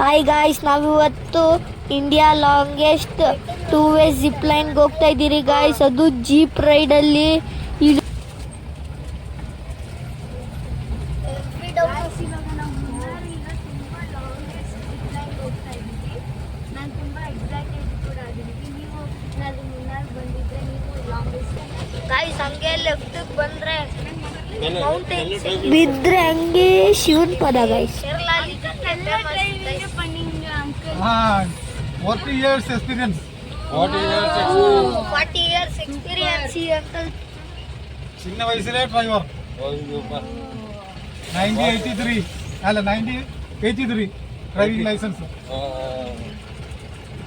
Hi guys, ನಾವಿವತ್ತು India longest 2 way zip ಲೈನ್ಗೆ ಹೋಗ್ತಾ ಇದ್ದೀರಿ ಗಾಯ್ಸ್. ಅದು ಜೀಪ್ ರೈಡಲ್ಲಿ ಇದು ಗಾಯ್ಸ್. ಹಂಗೆ ಲೆಫ್ಟ್ ಬಂದ್ರೆ ಮೌಂಟೇನ್ಸ್, ಬಿದ್ರೆ ಹಂಗೆ ಶಿವನ್ ಪದ guys. 40 years experience. 40 years experience uncle. ಚಿನ್ನ ವಯಸ್ಸಲ್ಲೇ ಡ್ರೈವರ್. 1983 driving licence.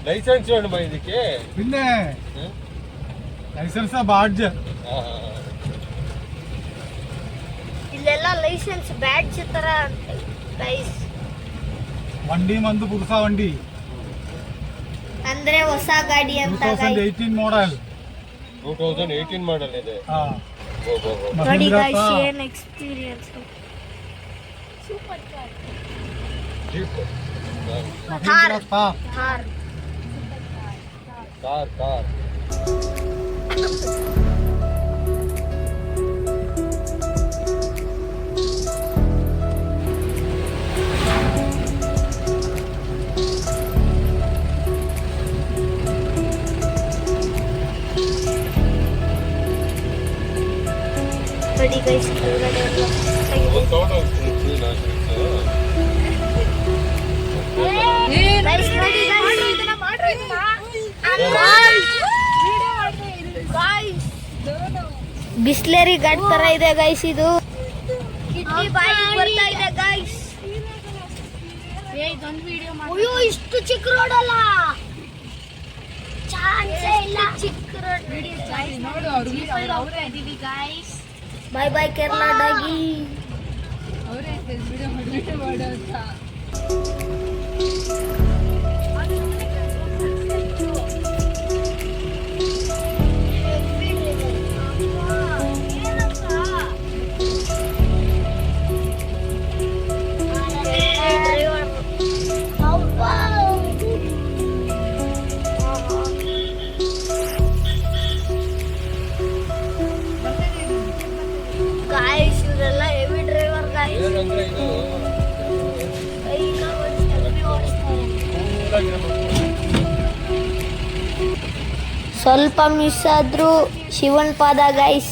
ಲೈಸೆನ್ಸ್ ಬೇಡ ಇದಕ್ಕೆ. പിന്നെ ಲೈಸೆನ್ಸ್ ಬಾಡ್ಜ್. ಇಲ್ಲೆಲ್ಲ ಲೈಸೆನ್ಸ್ ಬ್ಯಾಡ್ಜ್ ತರ ಗೈಸ್. വണ്ടി ಮಂದು ಪುರುಷ വണ്ടി ಅಂದ್ರೆ ಹೊಸ ಗಾಡಿ ಅಂತ 2018 ಮಾಡೆಲ್. 2018 ಮಾಡೆಲ್ ಇದೆ. ನೋಡಿ ಗೈಸ್, ಏನ್ experience. Super car. Jeep. Thar. Car. ನೋಡಿ ಗೈಸ್, ಕೆಳಗಡೆ ಎಲ್ಲ ಬಿಸ್ಲೇರಿ ಘಾಟ್ ತರ ಇದೆ ಗೈಸ್. ಇದು ಕಿಡ್ನಿ ಬಾಯಿ ಬರ್ತಾ ಇದೆ ಗೈಸ್. ಅಯ್ಯೋ, ಇಷ್ಟು ಚಿಕ್ಕ ರೋಡ್ ಅಲ್ಲ, ಚಾನ್ಸೇ ಇಲ್ಲ. ಚಿಕ್ಕ road guys. Bye bye Kerala doggy. Guys, ಇವರೆಲ್ಲ ಹೆವಿ ಡ್ರೈವರ್ ಗಾಯ್ಸ್. ಸ್ವಲ್ಪ ಮಿಸ್ ಆದ್ರೂ ಶಿವನ್ ಪಾದ ಗಾಯ್ಸ್.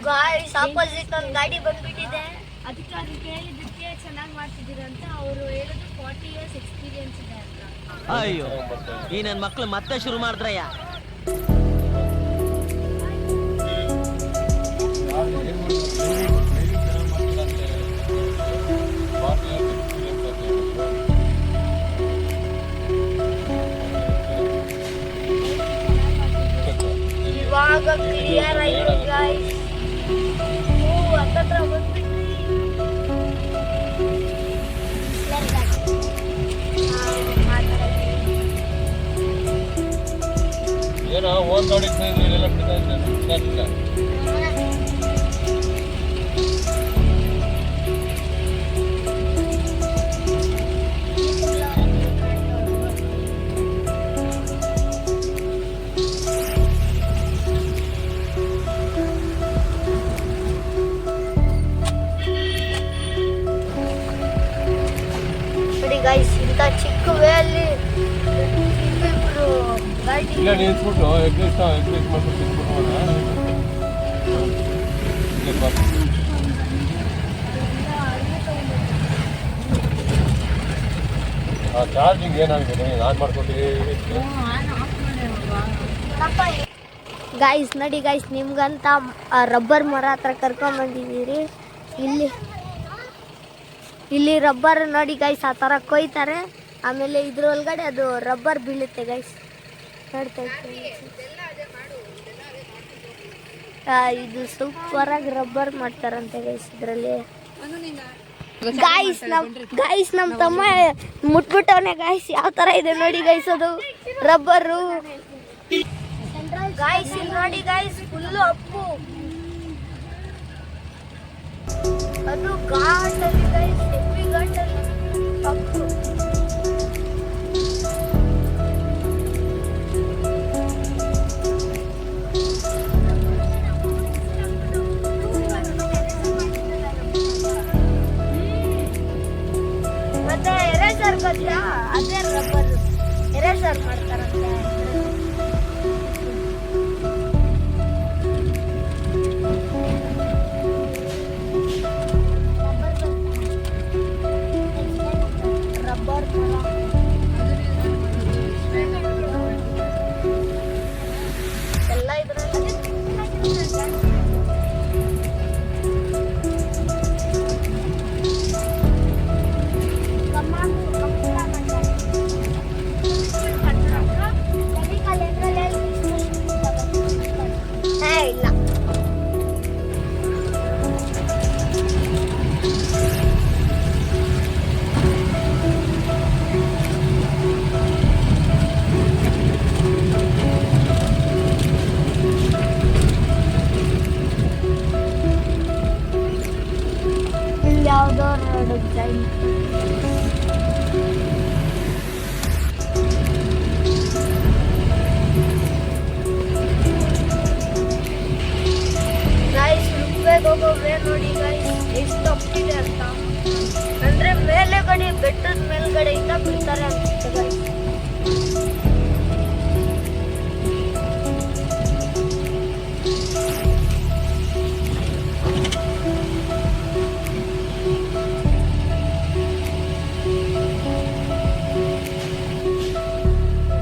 ಗಾಯ್ಸ್, ಆಪೋಸಿಟ್ ಒಂದು ಗಾಡಿ ಬಂದ್ಬಿಟ್ಟಿದೆ. ಅದಕ್ಕೆ ಅವ್ರು ಕೇಳಿದ್ದಕ್ಕೆ ಚೆನ್ನಾಗಿ ಮಾಡ್ತಿದ್ದೀರ ಅಂತ ಅವರು ಹೇಳಿದ್ರು. 40 years ಎಕ್ಸ್ಪೀರಿಯನ್ಸ್ ಇದೆ ಅಂತ. ಅಯ್ಯೋ, ಈ ನನ್ನ ಮಕ್ಳು ಮತ್ತೆ ಶುರು ಮಾಡಿದ್ರಯ್ಯ. ಇವಾಗ ಕ್ಲಿಯರ್ ಆಯ್ತು ಗಾಯ್ಸ್. ಹತ್ತತ್ರ ಬಂದ್ಬಿಟ್ರಿ. ಏನೋ ಓದ್ ನೋಡಿದ್ರೆ ಇಲ್ಲೆಲ್ಲ ಬಿಡ್ತಾ ಇದ್ದಾರೆ. ಗೈಸ್, ಇಂಥ ಚಿಕ್ಕ ವೇ ಅಲ್ಲಿ ಇಬ್ಬಿಬ್ರು ಗಾಡಿ ಇಲ್ಲ ನಿಲ್ಸ್ಬಿಟ್ಟು ಎಗ್ರಿಸ್ ಮಾಡ್ಬಿಟ್ಟು ಚಾರ್ಜಿಂಗ್ ಏನಾಗಿದೆ ಆನ್ ಮಾಡ್ಕೊತೀವಿ. ಗಾಯ್ಸ್ ನೋಡಿ ಗಾಯ್ಸ್, ನಿಮ್ಗಂತ ರಬ್ಬರ್ ಮರ ಹತ್ರ ಕರ್ಕೊಂಬಂದಿದ್ದೀರಿ. ಇಲ್ಲಿ ರಬ್ಬರ್ ನೋಡಿ ಗೈಸ್, ಆ ಥರ ಕೊಯ್ತಾರೆ. ಆಮೇಲೆ ಇದ್ರೊಳಗಡೆ ಅದು ರಬ್ಬರ್ ಬೀಳುತ್ತೆ ಗೈಸ್. ನೋಡ್ತಾ ಇರ್ತೀನಿ, ಇದು ಸೂಪರಾಗಿ ರಬ್ಬರ್ ಮಾಡ್ತಾರಂತೆ ಗೈಸ್ ಇದರಲ್ಲಿ. ಗಾಯ್ಸ್ ನಮ್ಮ ತಮ್ಮ ಮುಟ್ಬಿಟ್ಟವನೆ ಗಾಯ್ಸ್. ಯಾವ ಥರ ಇದೆ ನೋಡಿ ಗೈಸ್ ಅದು ರಬ್ಬರು. ಗಾಯ್ಸ್ ಇಲ್ಲಿ ನೋಡಿ ಗಾಯ್ಸ್, ಫುಲ್ಲು ಅಪ್ಪು. ಅದು ಘಾಟಲ್ಲಿ ಗೈಸ್, ಹೆವಿ ಘಾಟಲ್ಲಿ ತಪ್ಪು. ಮತ್ತೆ ಎರೇಸರ್ ಗೊತ್ತಾ? ಅದೇ ರಬ್ಬರ್ ಎರೇಸರ್ ಮಾಡ್ತಾರಂತೆ. ರಬ್ಬರ್ ಎಲ್ಲ ಇದ್ರಲ್ಲಿ ಇಲ್ಲ. ಇಲ್ಲಿ ಯಾವುದೋ ಎರಡು ಜೈನ್ ಗೈಸ್, ರುಕ್ವೇಗೆ ಹೋಗೋ ವೇ ನೋಡಿ ಗೈಸ್, ಎಷ್ಟು ತಪ್ಪಿದೆ ಅಂತ. ಅಂದ್ರೆ ಮೇಲೆಗಡೆ ಬೆಟ್ಟದ ಮೇಲ್ಗಡೆಯಿಂದ ಬಿಡ್ತಾರೆ ಅನ್ಸುತ್ತೆ ಗೈಸ್.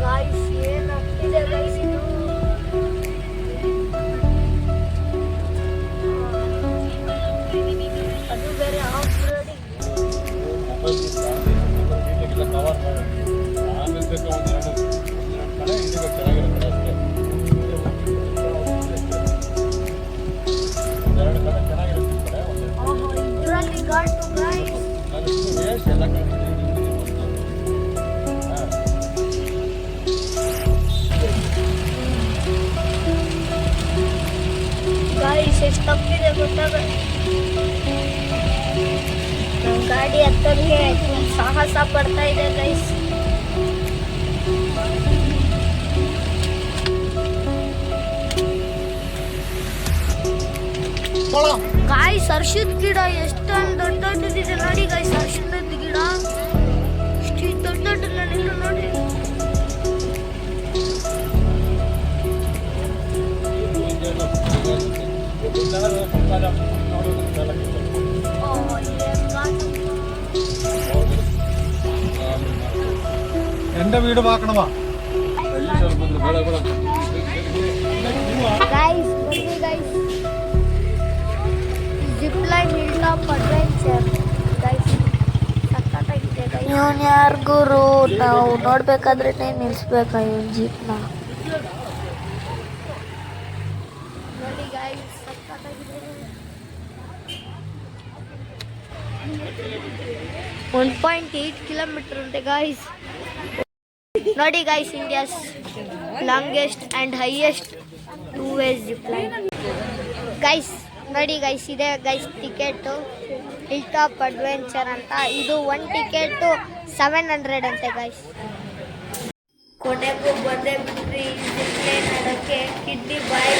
ಗಾಯ್ಸ್, ಏನಾಗ್ತಿದೆ ಗೈಸ್ ಇದು? ಅದು ಬೇರೆ ಆಫ್ ರೋಡಿಂಗ್. ನೀಟಾಗೆಲ್ಲ ಕವರ್ ಮಾಡಿ ಆಮೇಲೆ ಬೇಕು ಒಂದೆರಡು ಕಡೆ ಇದಕ್ಕೆ ಚೆನ್ನಾಗಿರುತ್ತೆ ಅಷ್ಟೇ. ಒಂದೆರಡು ಕಡೆ ಚೆನ್ನಾಗಿರುತ್ತೆ ಈ ಕಡೆ, ಇದರಲ್ಲಿ ಘಾಟು ಗೈಸ್. ವೇಸ್ಟ್ ಎಲ್ಲ ಕಡೆ ಗಾಯ್ಸ್, ಎಷ್ಟು ತಪ್ಪಿದೆ ಗೊತ್ತಾಗ. ನಮ್ಮ ಗಾಡಿ ಹತ್ತೋದಕ್ಕೆ ಸಾಹಸ ಪಡ್ತಾ ಇದೆ ಗೈಸ್. ಗಾಯ್ಸ್, ಅರ್ಶಿದ್ ಗಿಡ ಎಷ್ಟೊಂದು ದೊಡ್ಡ ದೊಡ್ಡದಿದೆ ನೋಡಿ ಗೈಸ್. ಅರ್ಶಿದ ಗಿಡ ಇಷ್ಟು ದೊಡ್ಡ ದೊಡ್ಡದಿಲ್ಲ ನೋಡಿ. എന്റെ വീട് പാക്കണമാ. ಗೈಸ್, ಬನ್ನಿ guys, zip line hill top adventure guys, ಸಕ್ಕತ್ತಾಗಿದೆ ಗೈಸ್. ಇವನ್ ಯಾರು ಗುರು? ನಾವು ನೋಡ್ಬೇಕಾದ್ರೆ ನಿಲ್ಸ್ಬೇಕಾ ಇವನ್ ಜೀಪ್ನ? ನೋಡಿ ಗೈಸ್, ಸಕ್ಕತ್ತಾಗಿದೆ. 1.8 ಕಿಲೋಮೀಟರ್ ಉಂಟೆ ಗೈಸ್. ನೋಡಿ guys, India's longest and highest 2-way zip line guys. ನೋಡಿ ಗೈಸ್, ಇದೆ guys ticket, hill top adventure ಅಂತ. ಇದು 1 ಟಿಕೆಟು 700 ಅಂತೆ ಗೈಸ್. ಕೊನೆಗೂ ಬಂದೇ ಬಿಟ್ರಿ ಜಿಪ್ ಲೈನ್ ಆಡೋಕ್ಕೆ. Kidney boy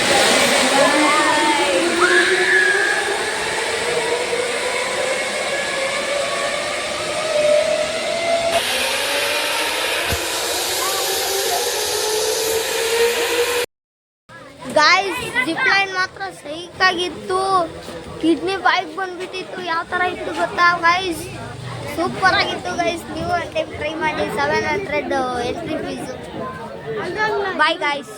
guys, zip line ಮಾತ್ರ ಸೈಕಾಗಿತ್ತು. ಕಿಡ್ನಿ ಬಾಯಿಗೆ ಬಂದ್ಬಿಟ್ಟಿತ್ತು. ಯಾವ ಥರ ಇತ್ತು ಗೊತ್ತಾ ಗೈಸ್? ಸೂಪರ್ ಆಗಿತ್ತು ಗೈಸ್. ನೀವು ಒಂದು ಟೈಮ್ ಟ್ರೈ ಮಾಡಿ. 700 ಎಂಟ್ರಿ ಫೀಸು. Bye guys.